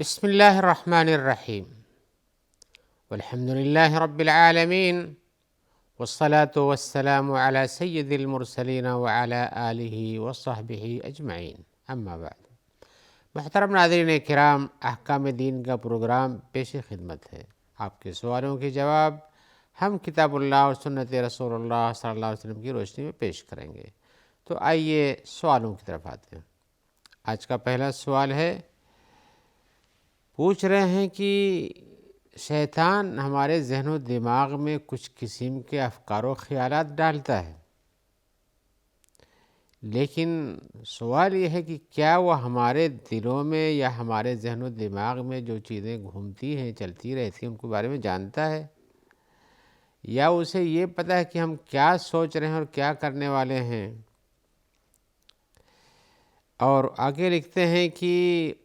بسم اللہ الرحمن الرحیم والحمد للہ رب العالمین والصلاة والسلام علی سید المرسلین وعلی آلہ وصحبہ اجمعین، اما بعد۔ محترم ناظرین کرام، احکام دین کا پروگرام پیش خدمت ہے۔ آپ کے سوالوں کے جواب ہم کتاب اللہ اور سنت رسول اللہ صلی اللہ علیہ وسلم کی روشنی میں پیش کریں گے۔ تو آئیے سوالوں کی طرف آتے ہیں۔ آج کا پہلا سوال ہے، پوچھ رہے ہیں کہ شیطان ہمارے ذہن و دماغ میں کچھ قسم کے افکار و خیالات ڈالتا ہے، لیکن سوال یہ ہے کہ کیا وہ ہمارے دلوں میں یا ہمارے ذہن و دماغ میں جو چیزیں گھومتی ہیں، چلتی رہتی ہیں، ان کے بارے میں جانتا ہے، یا اسے یہ پتہ ہے کہ ہم کیا سوچ رہے ہیں اور کیا کرنے والے ہیں؟ اور آگے لکھتے ہیں کہ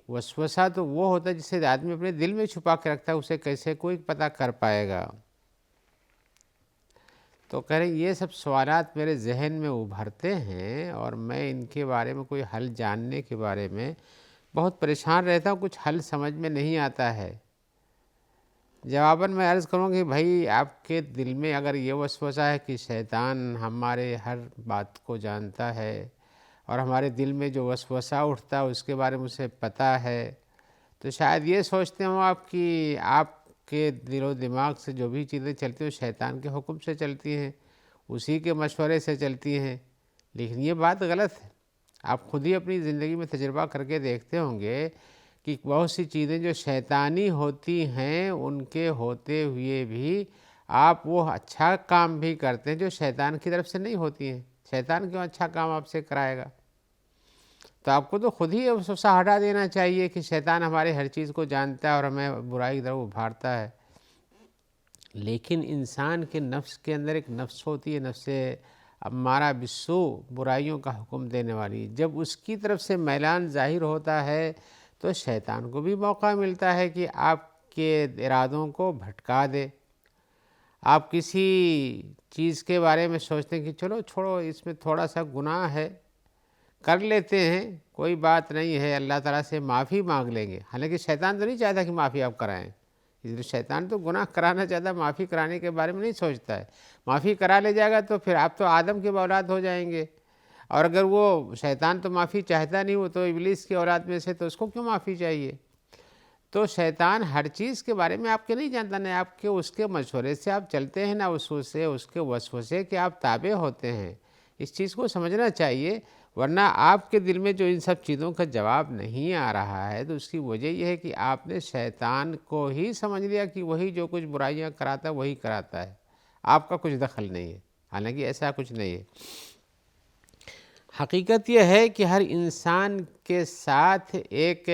وسوسہ تو وہ ہوتا ہے جسے آدمی اپنے دل میں چھپا کے رکھتا ہے، اسے کیسے کوئی پتہ کر پائے گا؟ تو کہہ رہے ہیں یہ سب سوالات میرے ذہن میں ابھرتے ہیں اور میں ان کے بارے میں کوئی حل جاننے کے بارے میں بہت پریشان رہتا ہوں، کچھ حل سمجھ میں نہیں آتا ہے۔ جواباً میں عرض کروں کہ بھائی، آپ کے دل میں اگر یہ وسوسہ ہے کہ شیطان ہمارے ہر بات کو جانتا ہے اور ہمارے دل میں جو وسوسہ اٹھتا ہے اس کے بارے میں اسے پتہ ہے، تو شاید یہ سوچتے ہوں آپ کہ آپ کے دل و دماغ سے جو بھی چیزیں چلتی ہیں وہ شیطان کے حکم سے چلتی ہیں، اسی کے مشورے سے چلتی ہیں، لیکن یہ بات غلط ہے۔ آپ خود ہی اپنی زندگی میں تجربہ کر کے دیکھتے ہوں گے کہ بہت سی چیزیں جو شیطانی ہوتی ہیں، ان کے ہوتے ہوئے بھی آپ وہ اچھا کام بھی کرتے ہیں جو شیطان کی طرف سے نہیں ہوتی ہیں۔ شیطان کیوں اچھا کام آپ سے کرائے گا؟ تو آپ کو تو خود ہی وسوسہ ہٹا دینا چاہیے کہ شیطان ہمارے ہر چیز کو جانتا ہے اور ہمیں برائی کی طرف ابھارتا ہے۔ لیکن انسان کے نفس کے اندر ایک نفس ہوتی ہے، نفس امارہ بالسوء، برائیوں کا حکم دینے والی۔ جب اس کی طرف سے میلان ظاہر ہوتا ہے تو شیطان کو بھی موقع ملتا ہے کہ آپ کے ارادوں کو بھٹکا دے۔ آپ کسی چیز کے بارے میں سوچتے ہیں کہ چلو چھوڑو، اس میں تھوڑا سا گناہ ہے، کر لیتے ہیں، کوئی بات نہیں ہے، اللہ تعالیٰ سے معافی مانگ لیں گے۔ حالانکہ شیطان تو نہیں چاہتا کہ معافی آپ کرائیں، اس لیے شیطان تو گناہ کرانا چاہتا ہے، معافی کرانے کے بارے میں نہیں سوچتا ہے۔ معافی کرا لے جائے گا تو پھر آپ تو آدم کے اولاد ہو جائیں گے، اور اگر وہ شیطان تو معافی چاہتا نہیں، وہ تو ابلیس کی اولاد میں سے، تو اس کو کیوں معافی چاہیے؟ تو شیطان ہر چیز کے بارے میں آپ کے نہیں جانتا، نہ آپ کے اس کے مشورے سے آپ چلتے ہیں، نہ اس کے وسوسے کے آپ تابع ہوتے ہیں۔ اس چیز کو سمجھنا چاہیے، ورنہ آپ کے دل میں جو ان سب چیزوں کا جواب نہیں آ رہا ہے تو اس کی وجہ یہ ہے کہ آپ نے شیطان کو ہی سمجھ لیا کہ وہی جو کچھ برائیاں کراتا ہے وہی کراتا ہے، آپ کا کچھ دخل نہیں ہے۔ حالانکہ ایسا کچھ نہیں ہے۔ حقیقت یہ ہے کہ ہر انسان کے ساتھ ایک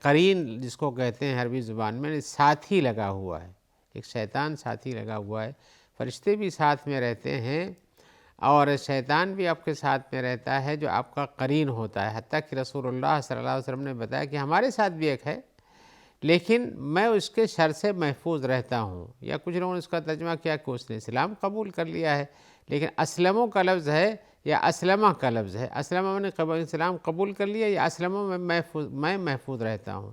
قرین، جس کو کہتے ہیں عربی زبان میں، ساتھی لگا ہوا ہے، ایک شیطان ساتھی لگا ہوا ہے۔ فرشتے بھی ساتھ میں رہتے ہیں اور شیطان بھی آپ کے ساتھ میں رہتا ہے، جو آپ کا قرین ہوتا ہے۔ حتیٰ کہ رسول اللہ صلی اللہ علیہ وسلم نے بتایا کہ ہمارے ساتھ بھی ایک ہے، لیکن میں اس کے شر سے محفوظ رہتا ہوں۔ یا کچھ لوگوں نے اس کا ترجمہ کیا کہ اس نے اسلام قبول کر لیا ہے، لیکن اسلموں کا لفظ ہے یا اسلمہ کا لفظ ہے۔ اسلمہ نے اسلام قبول کر لیا، یا اسلمہ میں محفوظ رہتا ہوں۔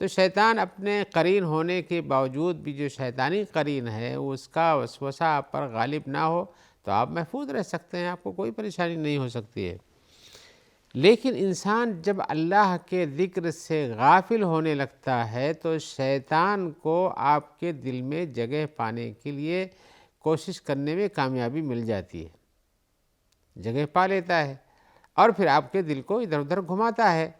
تو شیطان اپنے قرین ہونے کے باوجود بھی جو شیطانی قرین ہے اس کا وسوسہ آپ پر غالب نہ ہو تو آپ محفوظ رہ سکتے ہیں، آپ کو کوئی پریشانی نہیں ہو سکتی ہے۔ لیکن انسان جب اللہ کے ذکر سے غافل ہونے لگتا ہے تو شیطان کو آپ کے دل میں جگہ پانے کے لیے کوشش کرنے میں کامیابی مل جاتی ہے، جگہ پا لیتا ہے اور پھر آپ کے دل کو ادھر ادھر گھماتا ہے۔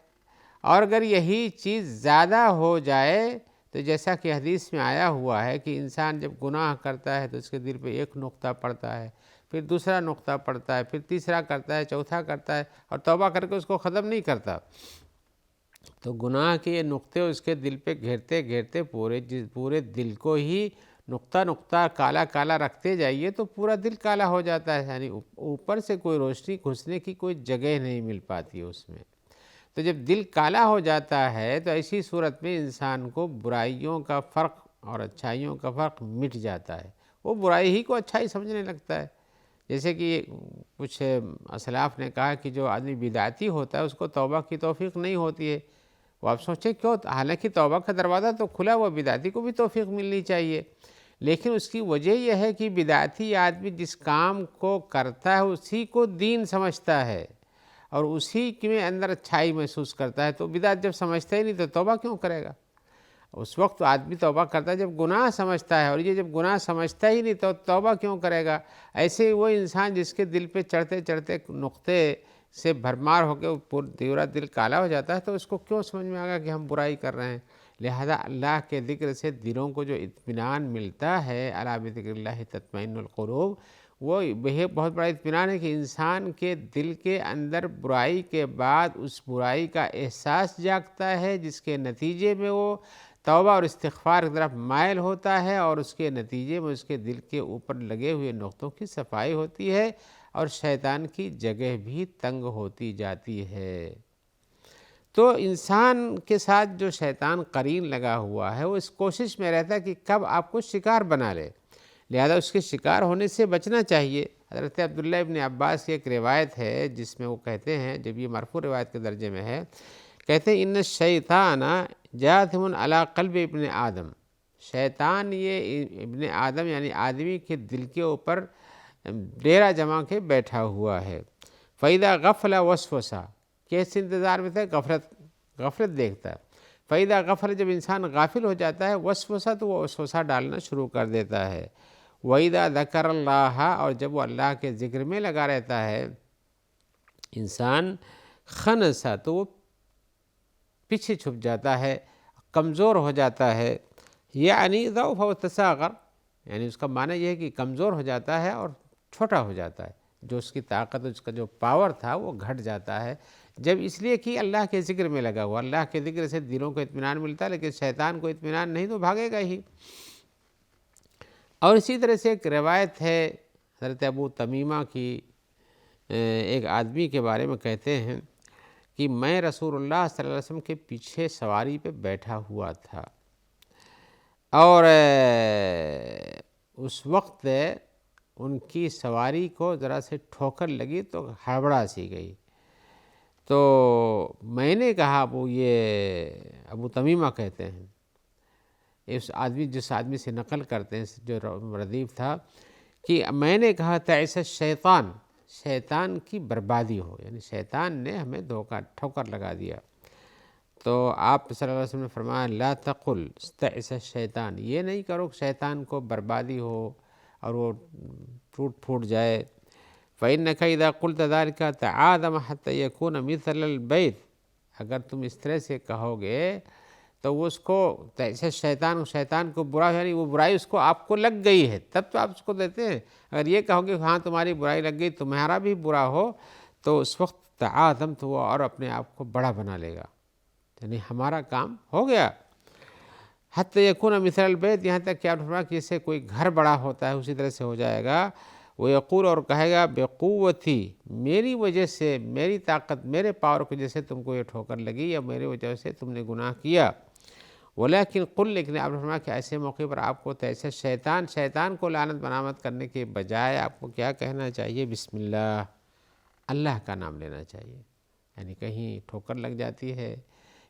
اور اگر یہی چیز زیادہ ہو جائے تو جیسا کہ حدیث میں آیا ہوا ہے کہ انسان جب گناہ کرتا ہے تو اس کے دل پہ ایک نقطہ پڑتا ہے، پھر دوسرا نقطہ پڑتا ہے، پھر تیسرا کرتا ہے، چوتھا کرتا ہے، اور توبہ کر کے اس کو ختم نہیں کرتا۔ تو گناہ کے یہ نقطے اس کے دل پہ گھیرتے گھیرتے پورے دل کو ہی نقطہ نقطہ کالا کالا رکھتے جائیے تو پورا دل کالا ہو جاتا ہے، یعنی اوپر سے کوئی روشنی گھسنے کی کوئی جگہ نہیں مل پاتی اس میں۔ تو جب دل کالا ہو جاتا ہے تو ایسی صورت میں انسان کو برائیوں کا فرق اور اچھائیوں کا فرق مٹ جاتا ہے، وہ برائی ہی کو اچھائی سمجھنے لگتا ہے۔ جیسے کہ کچھ اسلاف نے کہا کہ جو آدمی بدعتی ہوتا ہے اس کو توبہ کی توفیق نہیں ہوتی ہے، وہ آپ سوچیں کیوں، حالانکہ توبہ کا دروازہ تو کھلا، وہ بدعتی کو بھی توفیق ملنی چاہیے، لیکن اس کی وجہ یہ ہے کہ بدعتی آدمی جس کام کو کرتا ہے اسی کو دین سمجھتا ہے اور اسی کے اندر اچھائی محسوس کرتا ہے، تو بدعت جب سمجھتا ہی نہیں تو توبہ کیوں کرے گا؟ اس وقت آدمی توبہ کرتا ہے جب گناہ سمجھتا ہے، اور یہ جب گناہ سمجھتا ہی نہیں تو توبہ کیوں کرے گا؟ ایسے ہی وہ انسان جس کے دل پہ چڑھتے چڑھتے نقطے سے بھرمار ہو کے پورا دل کالا ہو جاتا ہے، تو اس کو کیوں سمجھ میں آگا کہ ہم برائی کر رہے ہیں؟ لہذا اللہ کے ذکر سے دلوں کو جو اطمینان ملتا ہے، الا بذکر اللہ تطمئن القلوب، وہ بہت بڑا اطمینان ہے کہ انسان کے دل کے اندر برائی کے بعد اس برائی کا احساس جاگتا ہے، جس کے نتیجے میں وہ توبہ اور استغفار کی طرف مائل ہوتا ہے، اور اس کے نتیجے میں اس کے دل کے اوپر لگے ہوئے نقطوں کی صفائی ہوتی ہے اور شیطان کی جگہ بھی تنگ ہوتی جاتی ہے۔ تو انسان کے ساتھ جو شیطان قرین لگا ہوا ہے وہ اس کوشش میں رہتا ہے کہ کب آپ کو شکار بنا لے، لہذا اس کے شکار ہونے سے بچنا چاہیے۔ حضرت عبداللہ ابن عباس کی ایک روایت ہے جس میں وہ کہتے ہیں، جب یہ مرفوع روایت کے درجے میں ہے، کہتے ہیں ان الشیطان جاثم علی قلب ابن آدم، شیطان یہ ابن آدم یعنی آدمی کے دل کے اوپر ڈیرا جما کے بیٹھا ہوا ہے۔ فَإِذَا غَفْلَ وَسْوَسَ، کس انتظار میں تھے؟ غفلت دیکھتا ہے۔ فَإِذَا غفل، جب انسان غافل ہو جاتا ہے، وسوسہ تو وہ وسوسہ ڈالنا شروع کر دیتا ہے۔ وَإِذَا ذَكَرَ اللَّهَ، اور جب وہ اللہ کے ذکر میں لگا رہتا ہے انسان، خنسا، تو وہ پیچھے چھپ جاتا ہے، کمزور ہو جاتا ہے، یعنی ضعف و تصاغر، یعنی اس کا معنی یہ ہے کہ کمزور ہو جاتا ہے اور چھوٹا ہو جاتا ہے، جو اس کی طاقت، اس کا جو پاور تھا وہ گھٹ جاتا ہے، جب اس لیے کہ اللہ کے ذکر میں لگا ہوا۔ اللہ کے ذکر سے دلوں کو اطمینان ملتا ہے، لیکن شیطان کو اطمینان نہیں تو بھاگے گا ہی۔ اور اسی طرح سے ایک روایت ہے حضرت ابو تمیمہ کی، ایک آدمی کے بارے میں کہتے ہیں کہ میں رسول اللہ صلی اللہ علیہ وسلم کے پیچھے سواری پہ بیٹھا ہوا تھا، اور اس وقت ان کی سواری کو ذرا سے ٹھوکر لگی تو ہڑبڑا سی گئی، تو میں نے کہا، یہ ابو تمیمہ کہتے ہیں، جس آدمی سے نقل کرتے ہیں جو ردیف تھا، کہ میں نے کہا تعس الشیطان، شیطان کی بربادی ہو، یعنی شیطان نے ہمیں ٹھوکر لگا دیا۔ تو آپ صلی اللہ علیہ وسلم نے فرمایا لا تقل تعس الشیطان، یہ نہیں کرو کہ شیطان کو بربادی ہو اور وہ ٹوٹ پھوٹ جائے۔ فإنك إذا قلت ذلك تعاظم حتى يكون مثل البيت، اگر تم اس طرح سے کہو گے تو وہ اس کو ایسے شیطان کو برا، یعنی وہ برائی اس کو آپ کو لگ گئی ہے، تب تو آپ اس کو دیتے ہیں۔ اگر یہ کہو گے ہاں تمہاری برائی لگ گئی، تمہارا بھی برا ہو، تو اس وقت تعاظم، تو وہ اور اپنے آپ کو بڑا بنا لے گا، یعنی ہمارا کام ہو گیا۔ حتی یکون مثل البیت، یہاں تک کہ آپ فرمایا کہ جیسے کوئی گھر بڑا ہوتا ہے اسی طرح سے ہو جائے گا۔ وہ یقول، اور کہے گا بقوتی، میری وجہ سے، میری طاقت، میرے پاور کی وجہ سے تم کو یہ ٹھوکر لگی، یا میری وجہ سے تم نے گناہ کیا۔ ولیکن قل، لیکن آپ نے فرمایا کہ ایسے موقع پر آپ کو ایسے شیطان کو لعنت بنامت کرنے کے بجائے آپ کو کیا کہنا چاہیے؟ بسم اللہ، اللہ کا نام لینا چاہیے۔ یعنی کہیں ٹھوکر لگ جاتی ہے،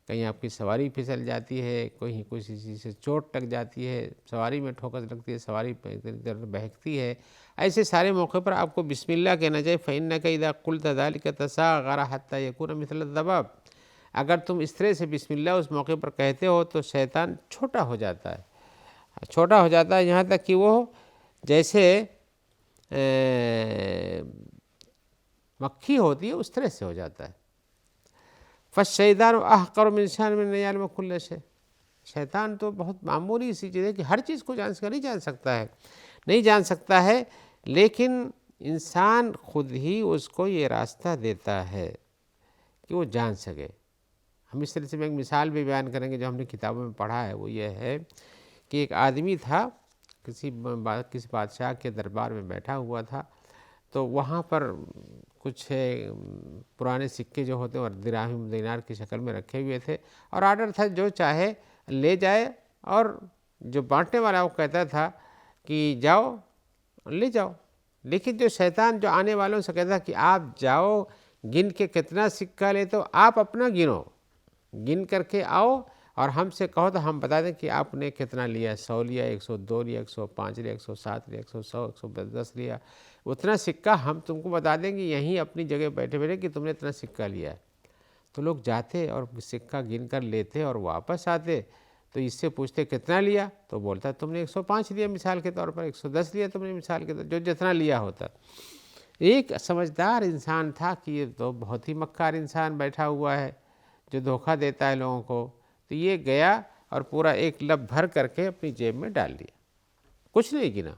کہیں آپ کی سواری پھسل جاتی ہے، کہیں کسی چیز سے چوٹ لگ جاتی ہے، سواری میں ٹھوکر لگتی ہے، سواری ادھر ادھر بہکتی ہے، ایسے سارے موقع پر آپ کو بسم اللہ کہنا چاہیے۔ فإنک اذا قلت ذلک تصاغر حتی یکون مثل الذباب، اگر تم اس طرح سے بسم اللہ اس موقع پر کہتے ہو تو شیطان چھوٹا ہو جاتا ہے، یہاں تک کہ وہ جیسے مکھی ہوتی ہے اس طرح سے ہو جاتا ہے۔ فالشیطان احقر من شأن من یعلم کل شیء، شیطان تو بہت معمولی سی چیز ہے کہ ہر چیز کو نہیں جان سکتا ہے، لیکن انسان خود ہی اس کو یہ راستہ دیتا ہے کہ وہ جان سکے۔ ہم اس طرح سے میں ایک مثال بھی بیان کریں گے جو ہم نے کتابوں میں پڑھا ہے، وہ یہ ہے کہ ایک آدمی تھا، کسی بادشاہ کے دربار میں بیٹھا ہوا تھا، تو وہاں پر کچھ پرانے سکے جو ہوتے ہیں اور دراہم دینار کی شکل میں رکھے ہوئے تھے، اور آرڈر تھا جو چاہے لے جائے، اور جو بانٹنے والا وہ کہتا تھا کہ جاؤ لے جاؤ، لیکن جو شیطان جو آنے والوں سے کہتا کہ آپ جاؤ، گن کے کتنا سکہ لے تو آپ اپنا گن کر کے آؤ اور ہم سے کہو تو ہم بتا دیں کہ آپ نے کتنا لیا، 100 لیا، 102 لیا، 105 لیا، 107 لیا، 100 110 لیا، اتنا سکہ ہم تم کو بتا دیں گے یہیں اپنی جگہ بیٹھے بیٹھے کہ تم نے اتنا سکہ لیا ہے۔ تو لوگ جاتے اور سکہ گن کر لیتے اور واپس آتے، تو اس سے پوچھتے کتنا لیا، تو بولتا تم نے 105 لیا مثال کے طور پر، 110 لیا تم نے مثال کے طور پر، جو جتنا لیا ہوتا۔ ایک سمجھدار انسان تھا کہ یہ تو بہت ہی مکار انسان بیٹھا ہوا ہے جو دھوکہ دیتا ہے لوگوں کو، تو یہ گیا اور پورا ایک لب بھر کر کے اپنی جیب میں ڈال دیا، کچھ نہیں گنا۔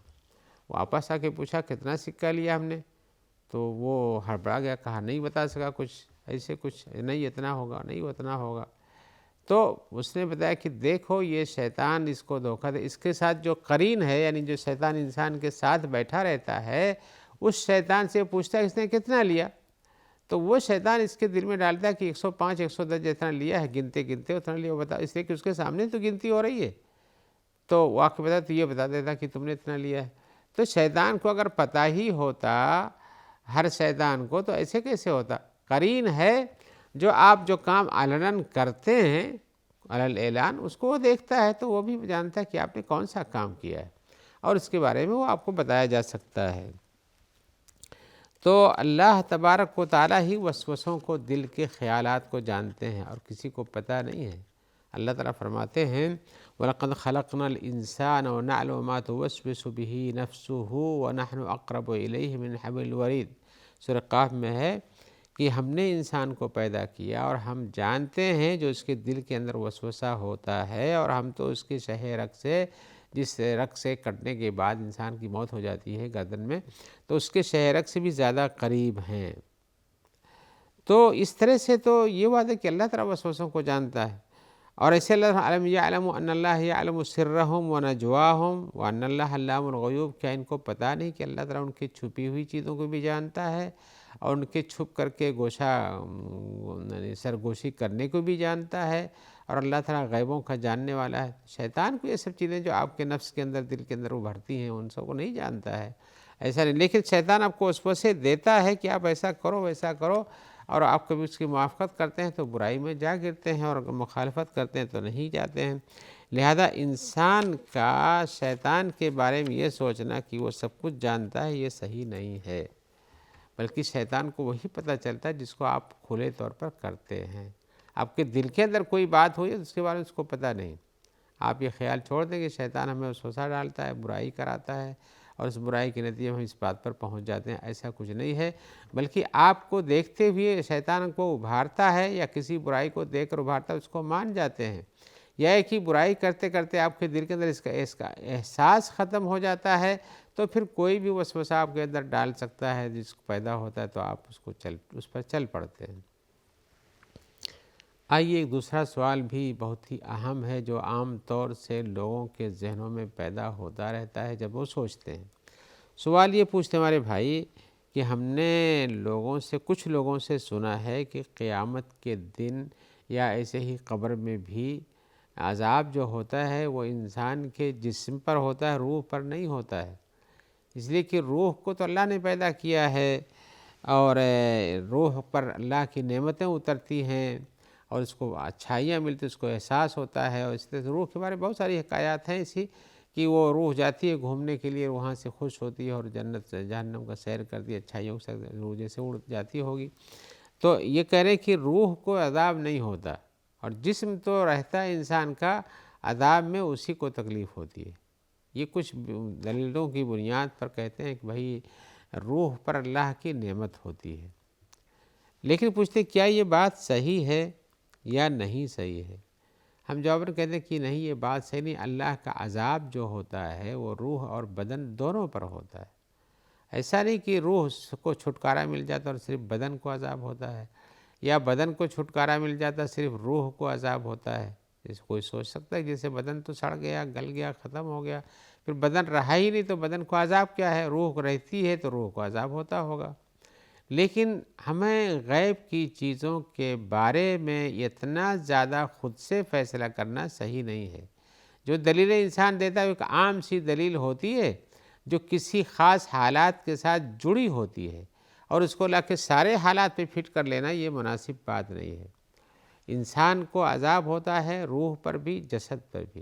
واپس آ کے پوچھا کتنا سکہ لیا ہم نے، تو وہ ہڑبڑا گیا، کہا نہیں بتا سکا، کچھ ایسے کچھ نہیں اتنا ہوگا، نہیں اتنا ہوگا۔ تو اس نے بتایا کہ دیکھو یہ شیطان اس کو دھوکہ دے، اس کے ساتھ جو قرین ہے، یعنی جو شیطان انسان کے ساتھ بیٹھا رہتا ہے، اس شیطان سے پوچھتا ہے اس نے کتنا لیا، تو وہ شیطان اس کے دل میں ڈالتا ہے کہ 105 110 جتنا لیا ہے، گنتے گنتے اتنا لیا، وہ بتا، اس لیے کہ اس کے سامنے تو گنتی ہو رہی ہے، تو وہ آ کے بتا تو یہ بتا دیتا کہ تم نے اتنا لیا ہے۔ تو شیطان کو اگر پتہ ہی ہوتا، ہر شیطان کو، تو ایسے کیسے ہوتا؟ قرین ہے جو آپ جو کام علناً کرتے ہیں علل اعلان، اس کو وہ دیکھتا ہے، تو وہ بھی جانتا ہے کہ آپ نے کون سا کام کیا ہے، اور اس کے بارے میں وہ آپ کو بتایا جا سکتا ہے۔ تو اللہ تبارک و تعالیٰ ہی وسوسوں کو، دل کے خیالات کو جانتے ہیں، اور کسی کو پتہ نہیں ہے۔ اللہ تعالیٰ فرماتے ہیں وَلَقَدْ خَلَقْنَا الْإِنسَانَ وَنَعْلَمُ مَا تُوَسْوِسُ بِهِ نَفْسُهُ وَنَحْنُ أَقْرَبُ إِلَيْهِ مِنْ حَبْلِ الْوَرِيدِ۔ سورہ قاف میں ہے کہ ہم نے انسان کو پیدا کیا اور ہم جانتے ہیں جو اس کے دل کے اندر وسوسہ ہوتا ہے، اور ہم تو اس کے شہ رگ سے، جس رگ سے کٹنے کے بعد انسان کی موت ہو جاتی ہے گردن میں، تو اس کے شہ رگ سے بھی زیادہ قریب ہیں۔ تو اس طرح سے تو یہ بات ہے کہ اللہ تعالیٰ وسوسوں کو جانتا ہے، اور ایسے اللہ علم یعلم ان اللہ یعلم سرہم ونجواہم وان اللہ علام الغیوب، کیا ان کو پتہ نہیں کہ اللہ تعالیٰ ان کی چھپی ہوئی چیزوں کو بھی جانتا ہے، اور ان کے چھپ کر کے سرگوشی کرنے کو بھی جانتا ہے، اور اللہ تعالیٰ غیبوں کا جاننے والا ہے۔ شیطان کو یہ سب چیزیں جو آپ کے نفس کے اندر، دل کے اندر ابھرتی ہیں، ان سب کو نہیں جانتا ہے، ایسا نہیں۔ لیکن شیطان آپ کو وسوسے دیتا ہے کہ آپ ایسا کرو ویسا کرو، اور آپ کبھی اس کی موافقت کرتے ہیں تو برائی میں جا گرتے ہیں، اور مخالفت کرتے ہیں تو نہیں جاتے ہیں۔ لہذا انسان کا شیطان کے بارے میں یہ سوچنا کہ وہ سب کچھ جانتا ہے، یہ صحیح نہیں ہے، بلکہ شیطان کو وہی پتہ چلتا ہے جس کو آپ کھلے طور پر کرتے ہیں۔ آپ کے دل کے اندر کوئی بات ہوئی ہے اس کے بارے میں اس کو پتہ نہیں، آپ یہ خیال چھوڑ دیں کہ شیطان ہمیں وسوسہ ڈالتا ہے، برائی کراتا ہے، اور اس برائی کے نتیجے میں ہم اس بات پر پہنچ جاتے ہیں، ایسا کچھ نہیں ہے۔ بلکہ آپ کو دیکھتے ہوئے شیطان کو ابھارتا ہے، یا کسی برائی کو دیکھ کر ابھارتا ہے، اس کو مان جاتے ہیں، یا ایک ہی برائی کرتے کرتے آپ کے دل کے اندر اس کا احساس ختم ہو جاتا ہے، تو پھر کوئی بھی وسوسہ آپ کے اندر ڈال سکتا ہے، جس کو پیدا ہوتا ہے تو آپ اس پر چل پڑتے ہیں۔ آئیے ایک دوسرا سوال بھی بہت ہی اہم ہے، جو عام طور سے لوگوں کے ذہنوں میں پیدا ہوتا رہتا ہے جب وہ سوچتے ہیں۔ سوال یہ پوچھتے ہمارے بھائی کہ ہم نے کچھ لوگوں سے سنا ہے کہ قیامت کے دن یا ایسے ہی قبر میں بھی عذاب جو ہوتا ہے وہ انسان کے جسم پر ہوتا ہے، روح پر نہیں ہوتا ہے، اس لیے کہ روح کو تو اللہ نے پیدا کیا ہے، اور روح پر اللہ کی نعمتیں اترتی ہیں، اور اس کو اچھائیاں ملتی، اس کو احساس ہوتا ہے، اور اس طرح روح کے بارے میں بہت ساری حکایات ہیں ایسی کہ وہ روح جاتی ہے گھومنے کے لیے، وہاں سے خوش ہوتی ہے، اور جنت سے جہنم کا سیر کرتی ہے، اچھائیوں سے روح جیسے اڑ جاتی ہوگی۔ تو یہ کہہ رہے کہ روح کو عذاب نہیں ہوتا، اور جسم تو رہتا ہے انسان کا، عذاب میں اسی کو تکلیف ہوتی ہے۔ یہ کچھ دلیلوں کی بنیاد پر کہتے ہیں کہ بھائی روح پر اللہ کی نعمت ہوتی ہے، لیکن پوچھتے کیا یہ بات صحیح ہے یا نہیں صحیح ہے؟ ہم جواب میں کہتے ہیں کہ نہیں، یہ بات صحیح نہیں۔ اللہ کا عذاب جو ہوتا ہے وہ روح اور بدن دونوں پر ہوتا ہے، ایسا نہیں کہ روح کو چھٹکارا مل جاتا اور صرف بدن کو عذاب ہوتا ہے، یا بدن کو چھٹکارا مل جاتا صرف روح کو عذاب ہوتا ہے۔ جیسے کوئی سوچ سکتا ہے جیسے بدن تو سڑ گیا، گل گیا، ختم ہو گیا، پھر بدن رہا ہی نہیں تو بدن کو عذاب کیا ہے؟ روح رہتی ہے تو روح کو عذاب ہوتا ہوگا۔ لیکن ہمیں غیب کی چیزوں کے بارے میں اتنا زیادہ خود سے فیصلہ کرنا صحیح نہیں ہے۔ جو دلیل انسان دیتا ہے ایک عام سی دلیل ہوتی ہے جو کسی خاص حالات کے ساتھ جڑی ہوتی ہے، اور اس کو لا کے سارے حالات پہ فٹ کر لینا یہ مناسب بات نہیں ہے۔ انسان کو عذاب ہوتا ہے روح پر بھی جسد پر بھی،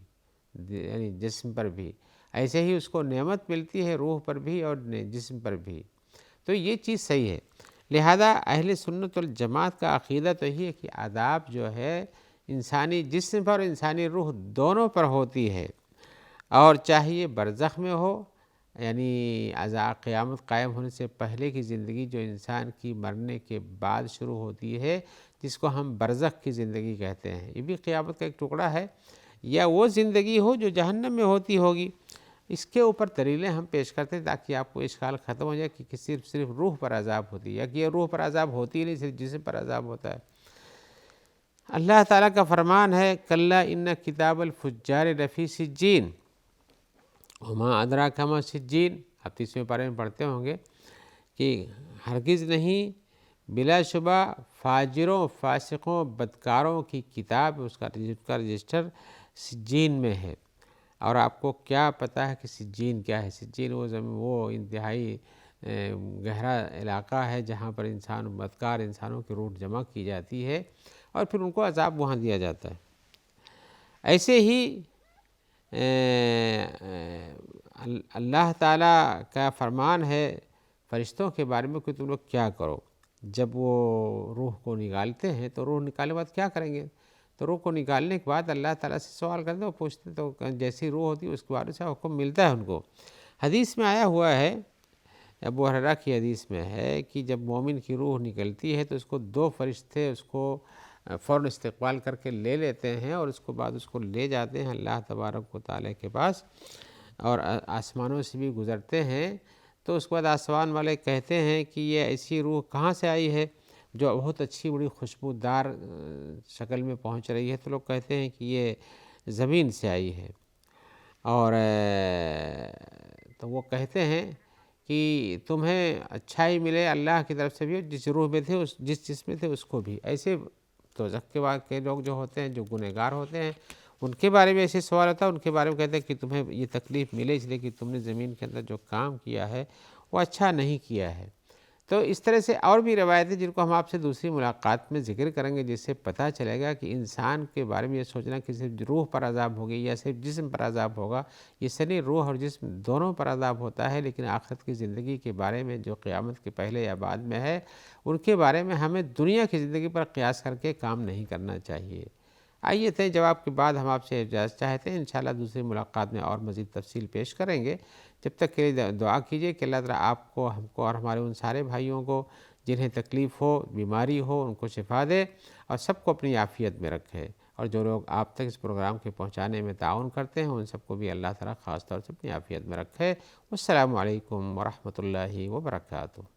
یعنی جسم پر بھی، ایسے ہی اس کو نعمت ملتی ہے روح پر بھی اور جسم پر بھی، تو یہ چیز صحیح ہے۔ لہذا اہل سنت والجماعت کا عقیدہ تو یہ ہے کہ عذاب جو ہے انسانی جسم پر اور انسانی روح دونوں پر ہوتی ہے، اور چاہے یہ برزخ میں ہو، یعنی عذاب قیامت قائم ہونے سے پہلے کی زندگی جو انسان کی مرنے کے بعد شروع ہوتی ہے، جس کو ہم برزخ کی زندگی کہتے ہیں، یہ بھی قیامت کا ایک ٹکڑا ہے، یا وہ زندگی ہو جو جہنم میں ہوتی ہوگی۔ اس کے اوپر دلیلیں ہم پیش کرتے ہیں تاکہ آپ کو اشکال ختم ہو جائے کہ صرف روح پر عذاب ہوتی ہے، یا کہ یہ روح پر عذاب ہوتی ہی نہیں، صرف جسم پر عذاب ہوتا ہے۔ اللہ تعالیٰ کا فرمان ہے کلا ان کتاب الفجار لفی سجین وما ادراک ما سجین، آپ 30ویں پارے میں پڑھتے ہوں گے کہ ہرگز نہیں، بلا شبہ فاجروں، فاسقوں، بدکاروں کی کتاب، اس کا رجسٹر سجین میں ہے، اور آپ کو کیا پتہ ہے کہ سجین کیا ہے؟ سجین وہ انتہائی گہرا علاقہ ہے جہاں پر بدکار انسانوں کی روح جمع کی جاتی ہے اور پھر ان کو عذاب وہاں دیا جاتا ہے۔ ایسے ہی اللہ تعالیٰ کا فرمان ہے فرشتوں کے بارے میں کہ تم لوگ کیا کرو، جب وہ روح کو نکالتے ہیں تو روح نکالنے کے بعد کیا کریں گے؟ تو روح کو نکالنے کے بعد اللہ تعالیٰ سے سوال کرتے ہیں، وہ پوچھتے تو جیسی روح ہوتی ہے اس کے بارے سے حکم ملتا ہے ان کو۔ حدیث میں آیا ہوا ہے، ابو ہریرہ کی حدیث میں ہے کہ جب مومن کی روح نکلتی ہے تو اس کو 2 فرشتے اس کو فوراً استقبال کر کے لے لیتے ہیں، اور اس کو بعد اس کو لے جاتے ہیں اللہ تبارک و تعالیٰ کے پاس، اور آسمانوں سے بھی گزرتے ہیں۔ تو اس کے بعد آسمان والے کہتے ہیں کہ یہ ایسی روح کہاں سے آئی ہے جو بہت اچھی بڑی خوشبودار شکل میں پہنچ رہی ہے؟ تو لوگ کہتے ہیں کہ یہ زمین سے آئی ہے، اور تو وہ کہتے ہیں کہ تمہیں اچھائی ملے اللہ کی طرف سے بھی، جس روح میں تھے جس جسم میں تھے اس کو بھی۔ ایسے دوزخ کے بعد کے لوگ جو ہوتے ہیں جو گنہگار ہوتے ہیں ان کے بارے میں ایسے سوال ہوتا ہے، ان کے بارے میں کہتے ہیں کہ تمہیں یہ تکلیف ملے اس لیے کہ تم نے زمین کے اندر جو کام کیا ہے وہ اچھا نہیں کیا ہے۔ تو اس طرح سے اور بھی روایتیں جن کو ہم آپ سے دوسری ملاقات میں ذکر کریں گے، جس سے پتہ چلے گا کہ انسان کے بارے میں یہ سوچنا کہ صرف روح پر عذاب ہوگی یا صرف جسم پر عذاب ہوگا، یہ سے نہیں، روح اور جسم دونوں پر عذاب ہوتا ہے، لیکن آخرت کی زندگی کے بارے میں جو قیامت کے پہلے یا بعد میں ہے ان کے بارے میں ہمیں دنیا کی زندگی پر قیاس کر کے کام نہیں کرنا چاہیے۔ آئیے تھے جواب کے بعد ہم آپ سے اجازت چاہتے ہیں، انشاءاللہ دوسری ملاقات میں اور مزید تفصیل پیش کریں گے۔ جب تک کے لیے دعا کیجیے کہ اللہ تعالیٰ آپ کو، ہم کو اور ہمارے ان سارے بھائیوں کو جنہیں تکلیف ہو، بیماری ہو، ان کو شفا دے اور سب کو اپنی عافیت میں رکھے، اور جو لوگ آپ تک اس پروگرام کے پہنچانے میں تعاون کرتے ہیں ان سب کو بھی اللہ تعالیٰ خاص طور سے اپنی عافیت میں رکھے۔ والسلام علیکم ورحمۃ اللہ وبرکاتہ۔